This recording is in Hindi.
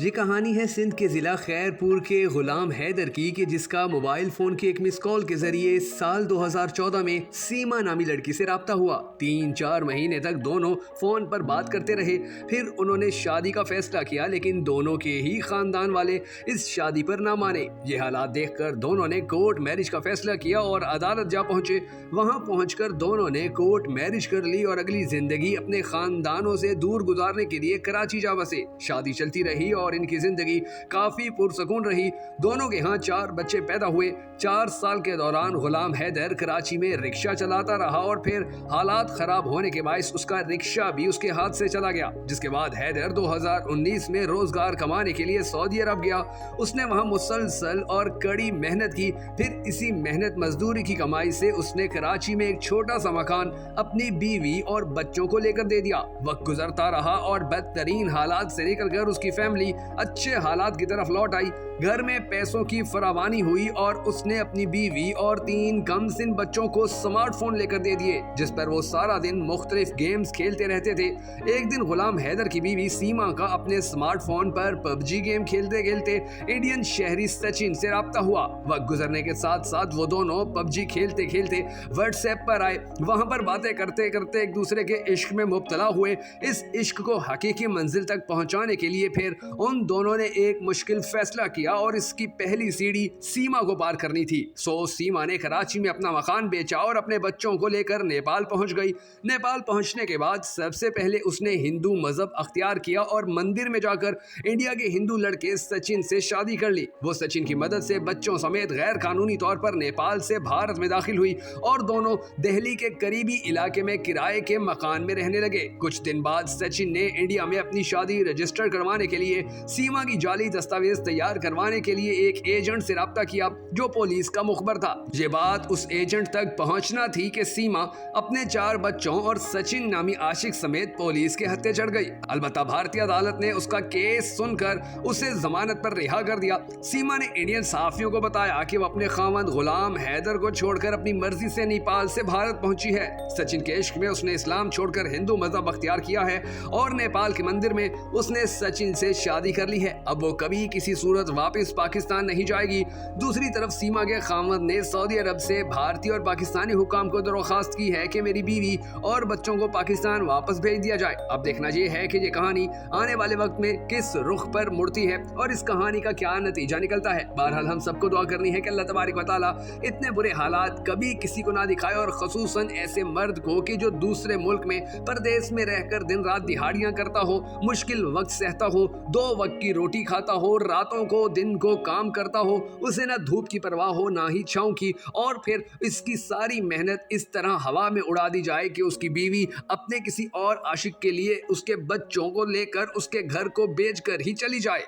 ये कहानी है सिंध के जिला खैरपुर के गुलाम हैदर की कि जिसका मोबाइल फोन की एक मिस कॉल के जरिए साल 2014 में सीमा नामी लड़की से राब्ता हुआ। 3-4 महीने तक दोनों फोन पर बात करते रहे। फिर उन्होंने शादी का फैसला किया, लेकिन दोनों के ही खानदान वाले इस शादी पर ना माने। ये हालात देखकर दोनों ने कोर्ट मैरिज का फैसला किया और अदालत जा पहुंचे। वहां पहुंचकर दोनों ने कोर्ट मैरिज कर ली और अगली जिंदगी अपने खानदानों से दूर गुजारने के लिए कराची जा बसे। शादी चलती रही और इनकी जिंदगी काफी पुरसकून रही। दोनों के यहाँ 4 बच्चे पैदा हुए। 4 साल के दौरान गुलाम हैदर कराची में रिक्शा चलाता रहा और फिर हालात खराब होने के बायस उसका रिक्शा भी उसके हाथ से चला गया। जिसके बाद हैदर 2019 में रोजगार कमाने के लिए सऊदी अरब गया। उसने वहां मुसलसल और कड़ी मेहनत की। फिर इसी मेहनत मजदूरी की कमाई से उसने कराची में एक छोटा सा मकान अपनी बीवी और बच्चों को लेकर दे दिया। वक्त गुजरता रहा और बदतरीन हालात से निकलकर उसकी फैमिली अच्छे हालात की तरफ लौट आई। घर में पैसों की फरावानी हुई और उसने अपनी बीवी और 3 कम सिन बच्चों को स्मार्टफोन लेकर दे दिए, जिस पर वो सारा दिन मुख्तलिफ गेम्स खेलते रहते थे। एक दिन गुलाम हैदर की बीवी सीमा का अपने स्मार्टफोन पर पबजी गेम खेलते खेलते इंडियन शहरी सचिन से राब्ता हुआ। वक्त गुजरने के साथ साथ वो दोनों पबजी खेलते खेलते व्हाट्सएप पर आए। वहां पर बातें करते करते एक दूसरे के इश्क में मुब्तला हुए। इस इश्क को हकीकी मंजिल तक पहुंचाने के लिए फिर उन दोनों ने एक मुश्किल फैसला किया और इसकी पहली सीढ़ी सीमा को पार करनी थी। सो सीमा ने कराची में अपना मकान बेचा और अपने बच्चों को लेकर नेपाल पहुंच गई। नेपाल पहुंचने के बाद सबसे पहले उसने हिंदू मजहब अख्तियार किया और मंदिर में जाकर इंडिया के हिंदू लड़के सचिन से शादी कर ली। वो सचिन की मदद से बच्चों समेत गैर कानूनी तौर पर नेपाल से भारत में दाखिल हुई और दोनों दिल्ली के करीबी इलाके में किराए के मकान में रहने लगे। कुछ दिन बाद सचिन ने इंडिया में अपनी शादी रजिस्टर करवाने के लिए सीमा की जाली दस्तावेज तैयार करवाने के लिए एक एजेंट से राब्ता किया जो पुलिस का मुखबर था। ये बात उस एजेंट तक पहुंचना थी कि सीमा अपने 4 बच्चों और सचिन नामी आशिक समेत पुलिस के हत्थे चढ़ गई। अलबत्ता भारतीय अदालत ने उसका केस सुनकर उसे जमानत पर रिहा कर दिया। सीमा ने इंडियन सहाफियों को बताया कि वो अपने खामद गुलाम हैदर को छोड़कर अपनी मर्जी से नेपाल से भारत पहुंची है। सचिन के इश्क में उसने इस्लाम छोड़कर हिंदू मजहब अख्तियार किया है और नेपाल के मंदिर में उसने सचिन से शादी कर ली है। अब वो कभी किसी सूरत वापस पाकिस्तान नहीं जाएगी। दूसरी तरफ सीमा के खामद ने सऊदी अरब से भारतीय और पाकिस्तानी हुकाम को दरख्वास्त की है कि मेरी बीवी और बच्चों को पाकिस्तान वापस भेज दिया जाए। अब देखना ये है कि ये कहानी आने वाले वक्त में किस रुख पर मुड़ती है और इस कहानी का क्या नतीजा निकलता है। बहरहाल हम सबको दुआ करनी है कि अल्लाह तबारक व तआला इतने बुरे हालात कभी किसी को ना दिखाए और खसूसन ऐसे मर्द को कि जो दूसरे मुल्क में परदेश में रहकर दिन रात दिहाड़ियां करता हो, मुश्किल वक्त सहता हो, 2 वक्त की रोटी खाता हो, रातों को दिन को काम करता हो, उसे ना धूप की परवाह हो ना ही छांव की, और फिर इसकी सारी मेहनत इस तरह हवा में उड़ा दी जाए कि उसकी बीवी अपने किसी और आशिक के लिए उसके बच्चों को लेकर उसके घर को बेच कर ही चली जाए।